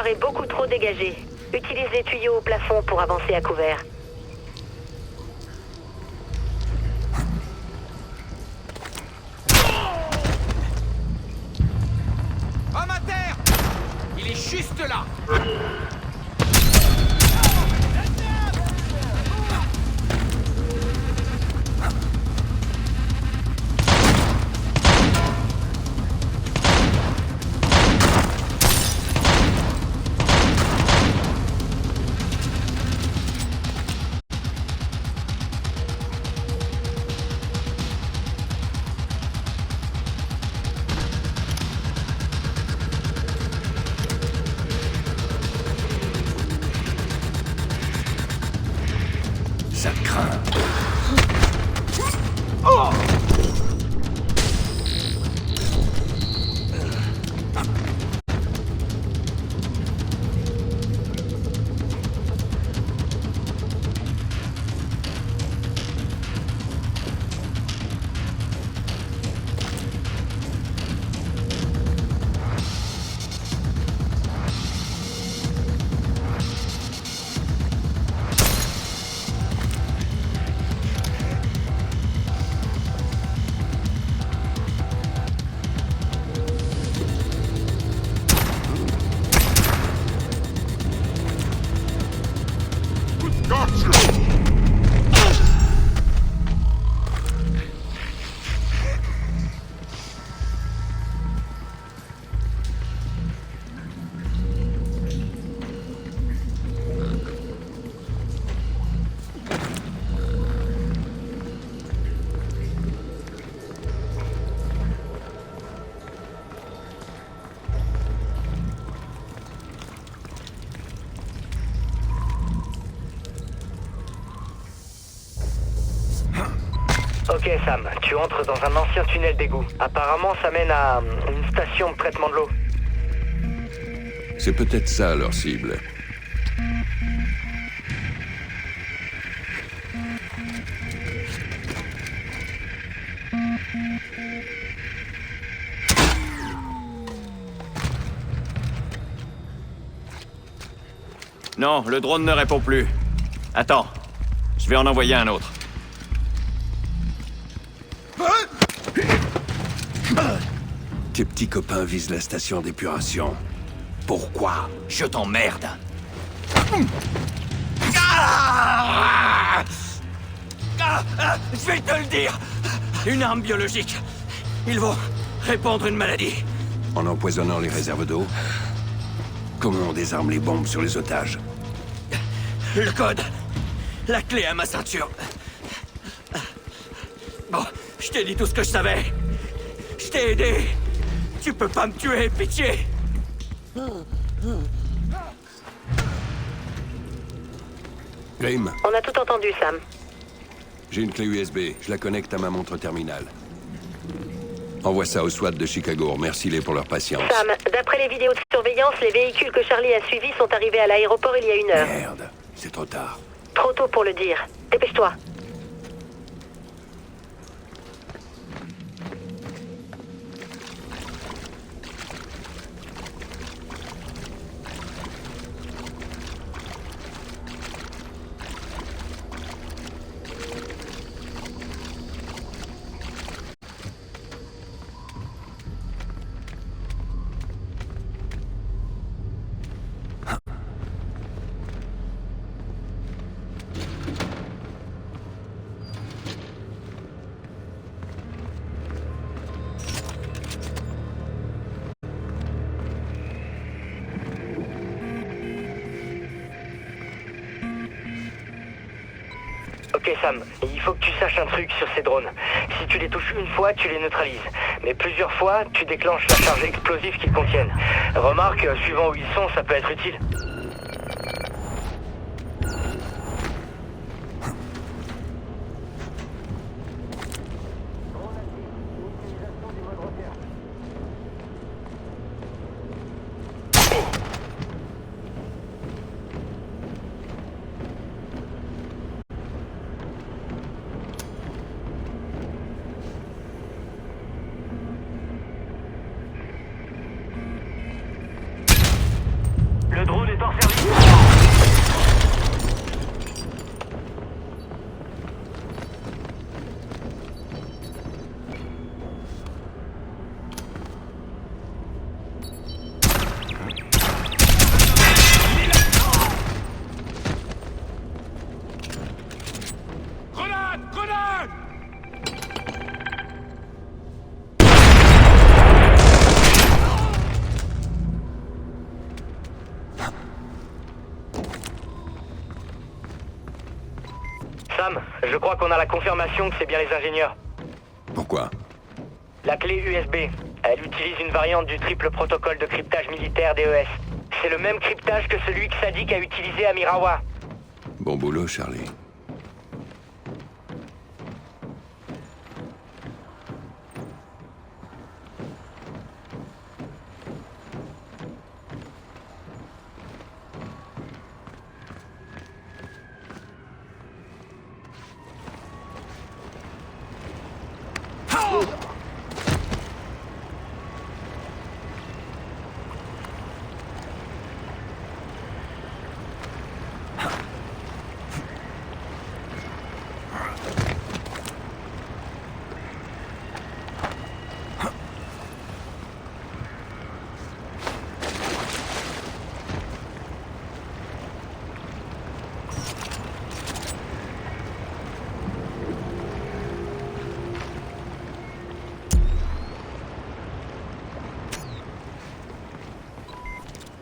couloir est beaucoup trop dégagé. Utilise les tuyaux au plafond pour avancer à couvert. Homme à terre! Il est juste là! Ça craint. Oh! Ok Sam, tu entres dans un ancien tunnel d'égout. Apparemment ça mène à une station de traitement de l'eau. C'est peut-être ça leur cible. Non, le drone ne répond plus. Attends, je vais en envoyer un autre. Tes petits copains visent la station d'épuration. Pourquoi? Je t'emmerde. Je vais te le dire. Une arme biologique. Ils vont répandre une maladie. En empoisonnant les réserves d'eau? Comment on désarme les bombes sur les otages? Le code. La clé à ma ceinture. Bon, je t'ai dit tout ce que je savais. Je t'ai aidé. Tu peux pas me tuer, pitié. Grim, On a tout entendu, Sam. j'ai une clé USB. Je la connecte à ma montre terminale. Envoie ça au SWAT de Chicago. Remercie-les pour leur patience. Sam, d'après les vidéos de surveillance, les véhicules que Charlie a suivis sont arrivés à l'aéroport il y a 1 heure. Merde, c'est trop tard. Trop tôt pour le dire. Dépêche-toi. Ok Sam, il faut que tu saches un truc sur ces drones. Si tu les touches une fois, tu les neutralises. Mais plusieurs fois, tu déclenches la charge explosive qu'ils contiennent. Remarque, suivant où ils sont, ça peut être utile. Je crois qu'on a la confirmation que c'est bien les ingénieurs. Pourquoi? La clé USB, elle utilise une variante du triple protocole de cryptage militaire DES. C'est le même cryptage que celui que Sadik a utilisé à Mirawa. Bon boulot, Charlie.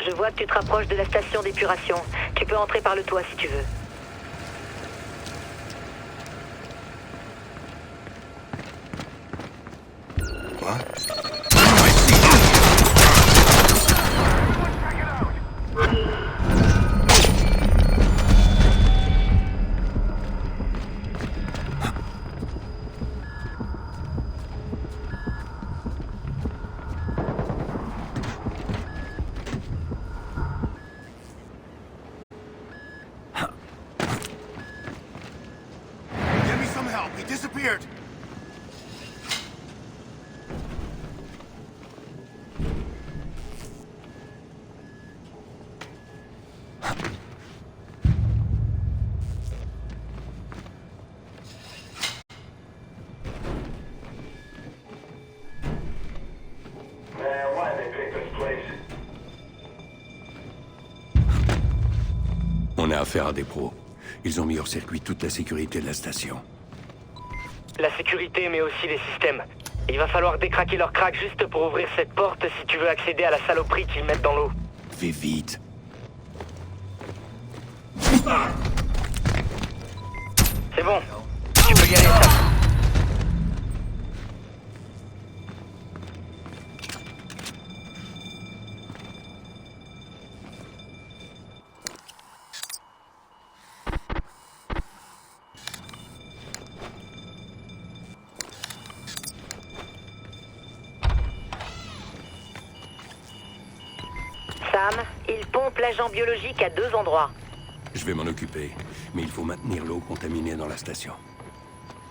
Je vois que tu te rapproches de la station d'épuration. Tu peux entrer par le toit si tu veux. Get me some help. He disappeared. On a affaire à des pros. Ils ont mis hors circuit toute la sécurité de la station. La sécurité, mais aussi les systèmes. Il va falloir décraquer leur crack juste pour ouvrir cette porte si tu veux accéder à la saloperie qu'ils mettent dans l'eau. Fais vite. C'est bon. Tu peux y aller, Sam. Sam, il pompe l'agent biologique à 2 endroits. Je vais m'en occuper, mais il faut maintenir l'eau contaminée dans la station.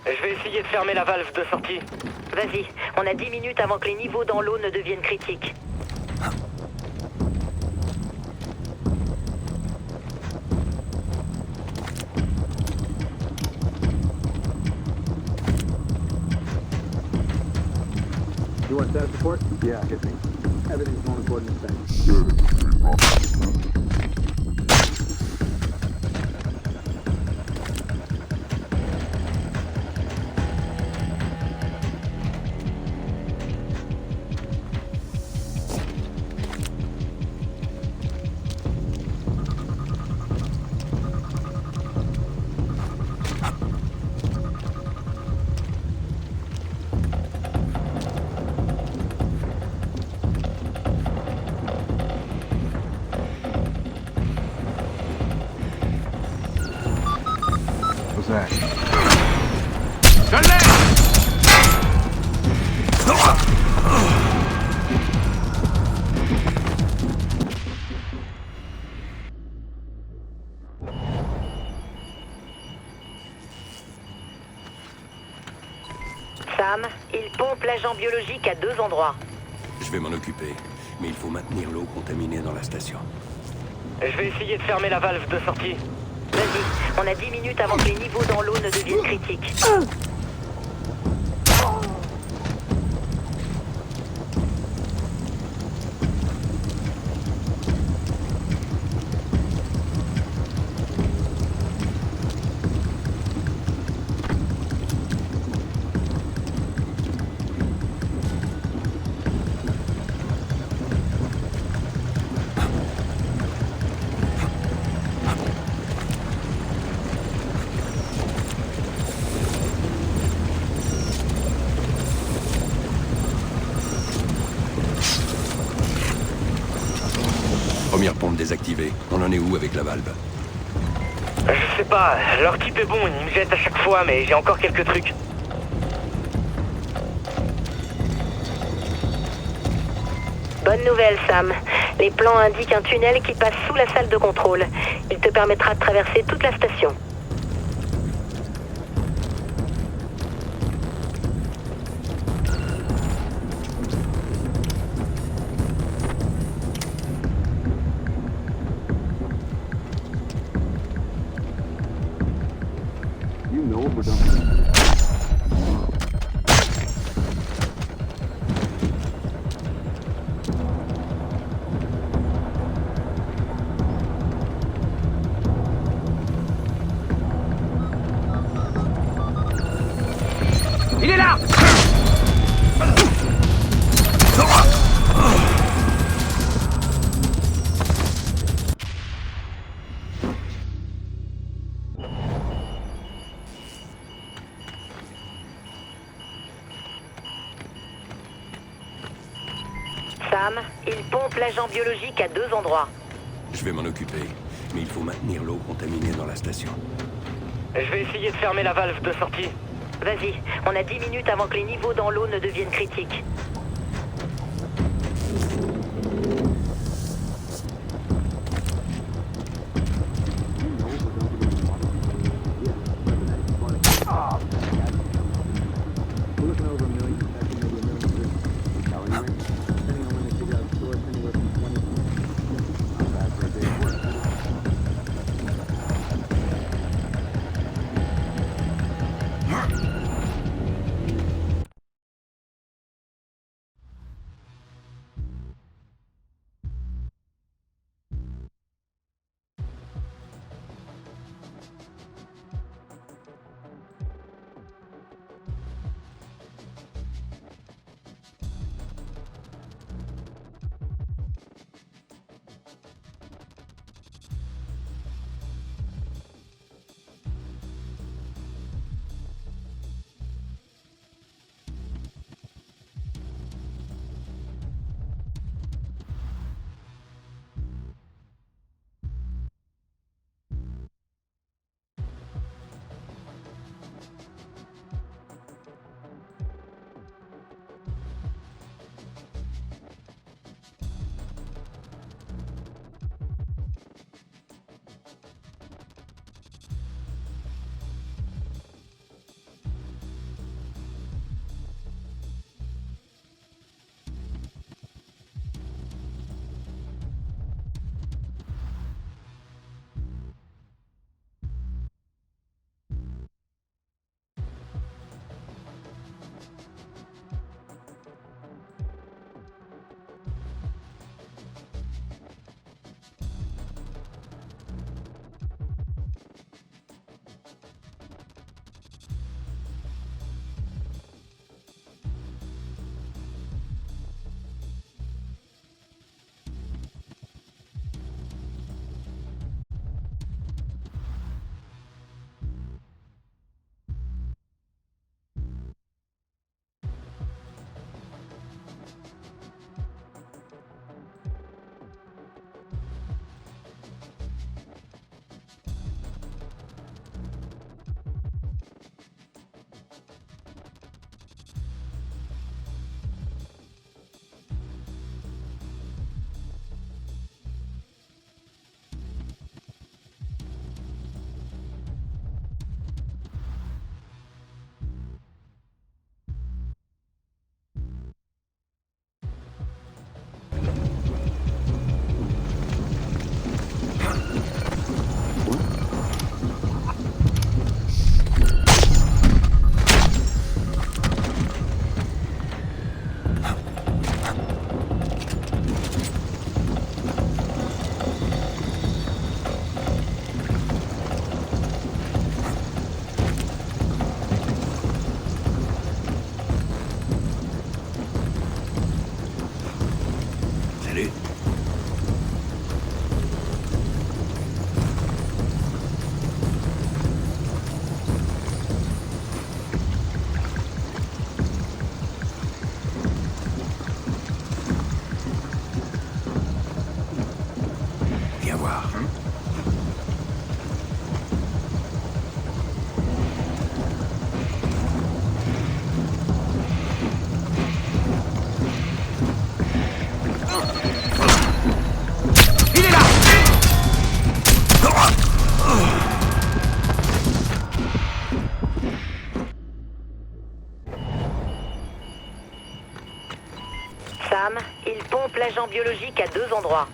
Je vais essayer de fermer la valve de sortie. Vas-y, on a 10 minutes avant que les niveaux dans l'eau ne deviennent critiques. You want status report? Yeah, hit me. Everything's going according to plan. What's that? Sam, il pompe l'agent biologique à 2 endroits. Je vais m'en occuper, mais il faut maintenir l'eau contaminée dans la station. Je vais essayer de fermer la valve de sortie. Vas-y, on a 10 minutes avant que les niveaux dans l'eau ne deviennent critiques. désactivé. On en est où avec la valve? Je sais pas, leur type est bon, il me jette à chaque fois, mais j'ai encore quelques trucs. Bonne nouvelle, Sam. Les plans indiquent un tunnel qui passe sous la salle de contrôle. Il te permettra de traverser toute la station. You know we're done. Il est là! Sam, il pompe l'agent biologique à 2 endroits. Je vais m'en occuper. Mais il faut maintenir l'eau contaminée dans la station. Je vais essayer de fermer la valve de sortie. Vas-y, on a 10 minutes avant que les niveaux dans l'eau ne deviennent critiques. Sam, il pompe l'agent biologique à 2 endroits.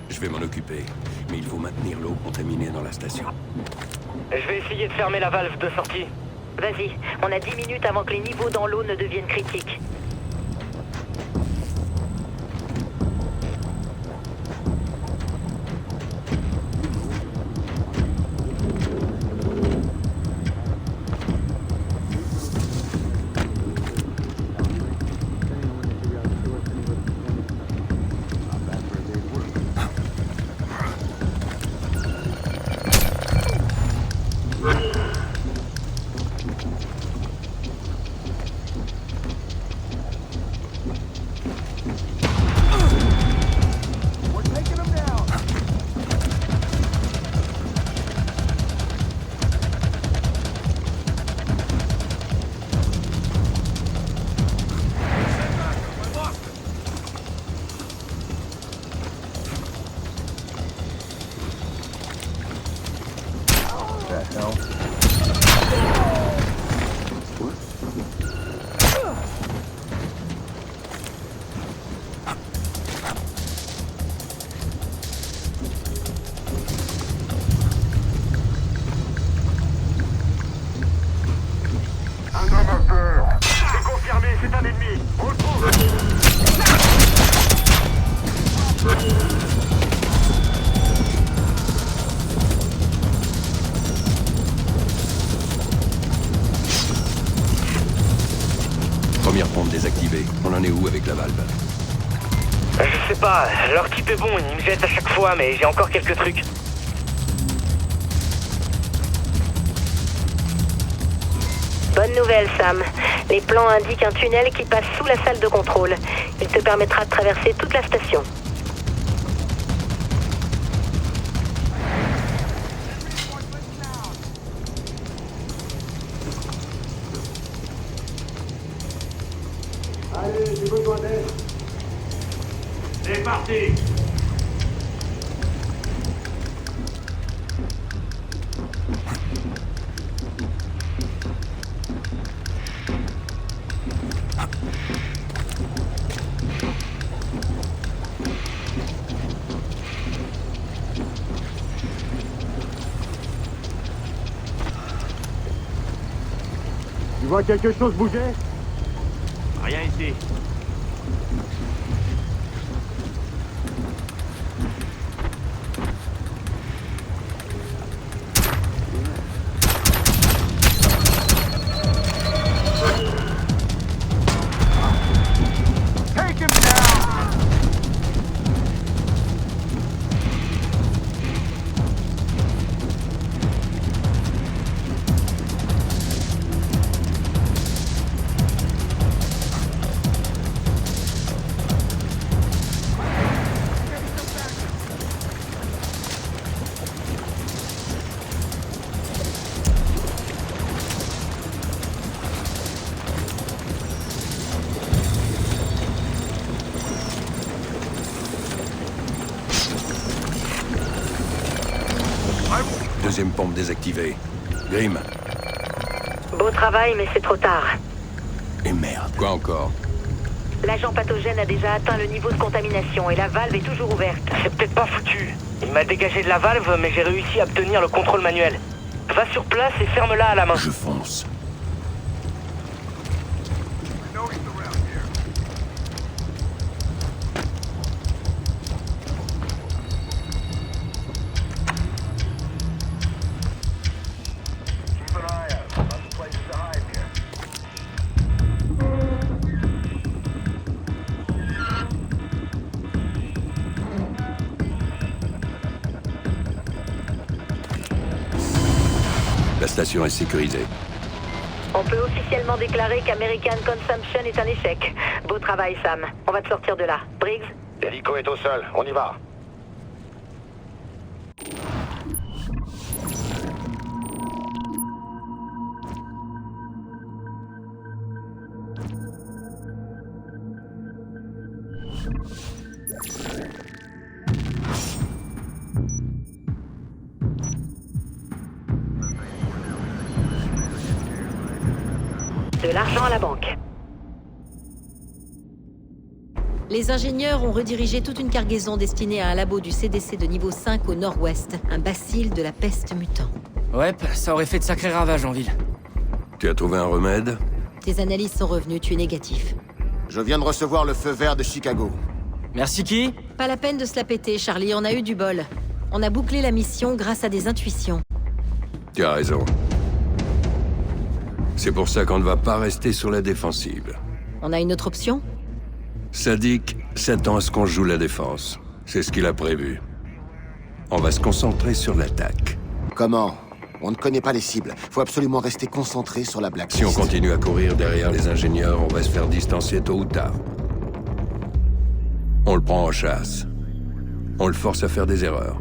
Je vais m'en occuper, mais il faut maintenir l'eau contaminée dans la station. Je vais essayer de fermer la valve de sortie. Vas-y, on a 10 minutes avant que les niveaux dans l'eau ne deviennent critiques. Première pompe désactivée. On en est où avec la valve? Je sais pas, leur type est bon, ils me jettent à chaque fois, mais j'ai encore quelques trucs. Bonne nouvelle, Sam. Les plans indiquent un tunnel qui passe sous la salle de contrôle. Il te permettra de traverser toute la station. Allez, j'ai besoin d'aide. C'est parti. Tu vois quelque chose bouger? Rien ici. Take him down! Deuxième pompe désactivée. Grim. Beau travail, mais c'est trop tard. Et merde. Quoi encore? L'agent pathogène a déjà atteint le niveau de contamination et la valve est toujours ouverte. C'est peut-être pas foutu. Il m'a dégagé de la valve, mais j'ai réussi à obtenir le contrôle manuel. Va sur place et ferme-la à la main. Je fonce. La station est sécurisée. On peut officiellement déclarer qu'American Consumption est un échec. Beau travail, Sam. On va te sortir de là. Briggs? L'hélico est au sol, on y va. De l'argent à la banque. Les ingénieurs ont redirigé toute une cargaison destinée à un labo du CDC de niveau 5 au nord-ouest, un bacille de la peste mutant. Ouais, ça aurait fait de sacrés ravages en ville. Tu as trouvé un remède? Tes analyses sont revenues, tu es négatif. Je viens de recevoir le feu vert de Chicago. Merci qui? Pas la peine de se la péter, Charlie, on a eu du bol. On a bouclé la mission grâce à des intuitions. Tu as raison. C'est pour ça qu'on ne va pas rester sur la défensive. On a une autre option? Sadik s'attend à ce qu'on joue la défense. C'est ce qu'il a prévu. On va se concentrer sur l'attaque. Comment? On ne connaît pas les cibles. Faut absolument rester concentré sur la Blacklist. Si on continue à courir derrière les ingénieurs, on va se faire distancier tôt ou tard. On le prend en chasse. On le force à faire des erreurs.